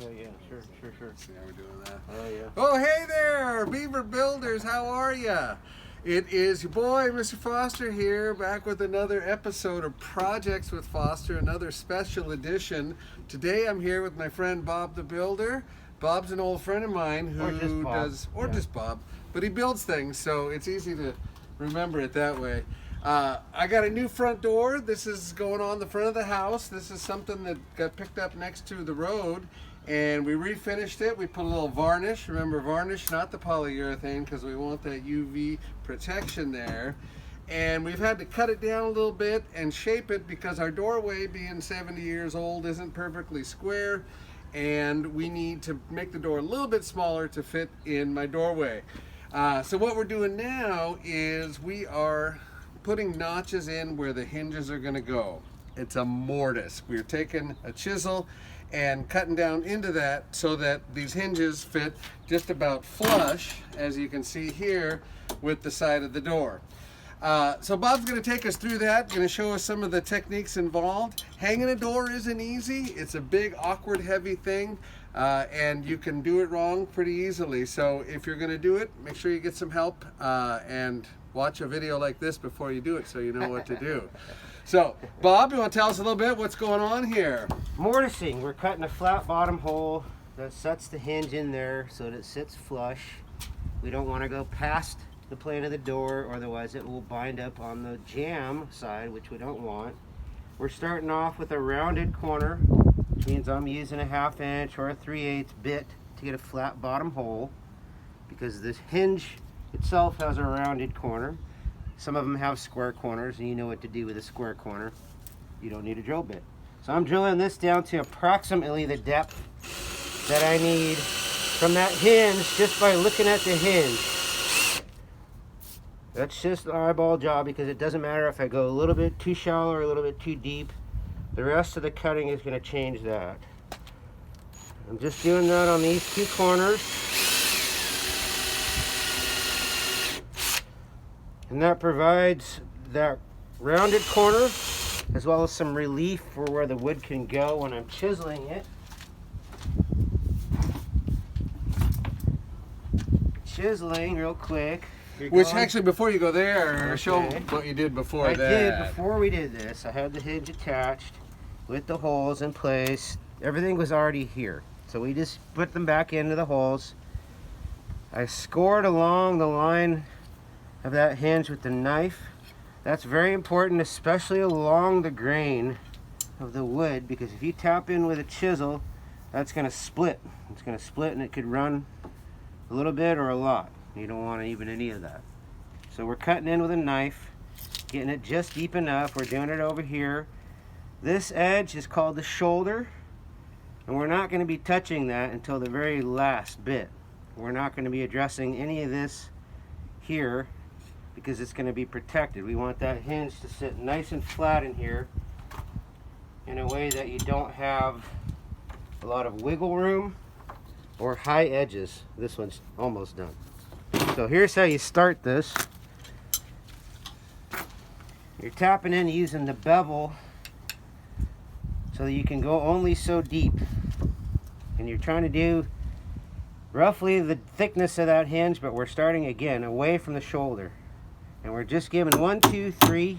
Yeah, sure. See how we're doing that? Oh, yeah. Oh, hey there, Beaver Builders, how are ya? It is your boy, Mr. Foster here, back with another episode of Projects with Foster, another special edition. Today I'm here with my friend Bob the Builder. Bob's an old friend of mine who just Bob, but he builds things, so it's easy to remember it that way. I got a new front door. This is going on the front of the house. This is something that got picked up next to the road, and we refinished it. We put a little varnish. Remember, varnish, not the polyurethane, because we want that UV protection there. And we've had to cut it down a little bit and shape it because our doorway, being 70 years old, isn't perfectly square, and we need to make the door a little bit smaller to fit in my doorway. So what we're doing now is we are putting notches in where the hinges are going to go. It's a mortise. We're taking a chisel and cutting down into that so that these hinges fit just about flush, as you can see here, with the side of the door. So Bob's going to take us through that, going to show us some of the techniques involved. Hanging a door isn't easy. It's a big, awkward, heavy thing, and you can do it wrong pretty easily. So if you're going to do it, make sure you get some help and watch a video like this before you do it so you know what to do. So, Bob, you want to tell us a little bit what's going on here? Mortising. We're cutting a flat bottom hole that sets the hinge in there so that it sits flush. We don't want to go past the plane of the door, or otherwise it will bind up on the jamb side, which we don't want. We're starting off with a rounded corner, which means I'm using a 1/2 inch or a 3/8 bit to get a flat bottom hole, because this hinge itself has a rounded corner. Some of them have square corners, and you know what to do with a square corner. You don't need a drill bit. So I'm drilling this down to approximately the depth that I need from that hinge just by looking at the hinge. That's just an eyeball job, because it doesn't matter if I go a little bit too shallow or a little bit too deep. The rest of the cutting is going to change that. I'm just doing that on these two corners. And that provides that rounded corner, as well as some relief for where the wood can go when I'm chiseling it. Chiseling real quick. Actually, before you go there, show what you did before Before we did this, I had the hinge attached with the holes in place. Everything was already here. So we just put them back into the holes. I scored along the line of that hinge with the knife. That's very important, especially along the grain of the wood, because if you tap in with a chisel, that's going to split. It's going to split, and it could run a little bit or a lot. You don't want even any of that. So we're cutting in with a knife, getting it just deep enough. We're doing it over here. This edge is called the shoulder, and we're not going to be touching that until the very last bit. We're not going to be addressing any of this here, because it's going to be protected. We want that hinge to sit nice and flat in here in a way that you don't have a lot of wiggle room or high edges. This one's almost done. So here's how you start this. You're tapping in using the bevel so that you can go only so deep. And you're trying to do roughly the thickness of that hinge, but we're starting again away from the shoulder. And we're just giving 1, 2, 3,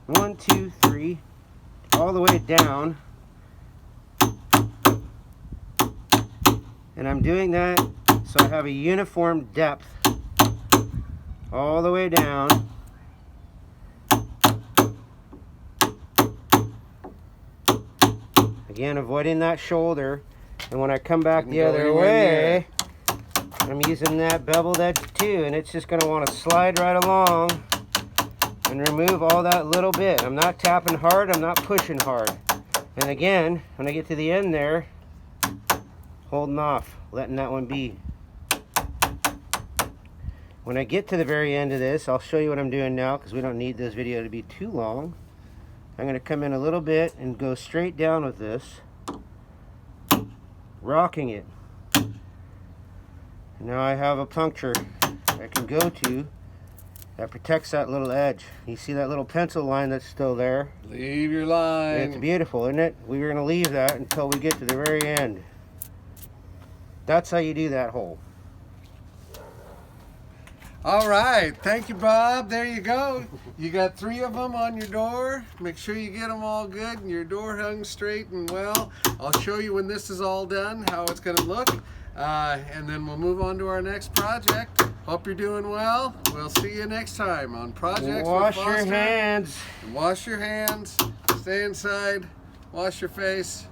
1, 2, 3, all the way down. And I'm doing that so I have a uniform depth all the way down. Again, avoiding that shoulder. And when I come back the other way, I'm using that beveled edge too, and it's just going to want to slide right along and remove all that little bit. I'm not tapping hard, I'm not pushing hard. And again, when I get to the end there, holding off, letting that one be. When I get to the very end of this, I'll show you what I'm doing now, because we don't need this video to be too long. I'm going to come in a little bit and go straight down with this, rocking it. Now I have a puncture I can go to that protects that little edge. You see that little pencil line that's still there? Leave your line. It's beautiful, isn't it? We're going to leave that until we get to the very end. That's how you do that hole. All right, thank you, Bob. There you go. You got 3 of them on your door. Make sure you get them all good and your door hung straight and well. I'll show you when this is all done how it's going to look, and then we'll move on to our next project. Hope you're doing well. We'll see you next time on Projects Wash with your Foster. hands. Wash your hands. Stay inside. Wash your face.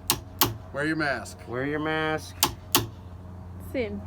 Wear your mask. Wear your mask. Soon.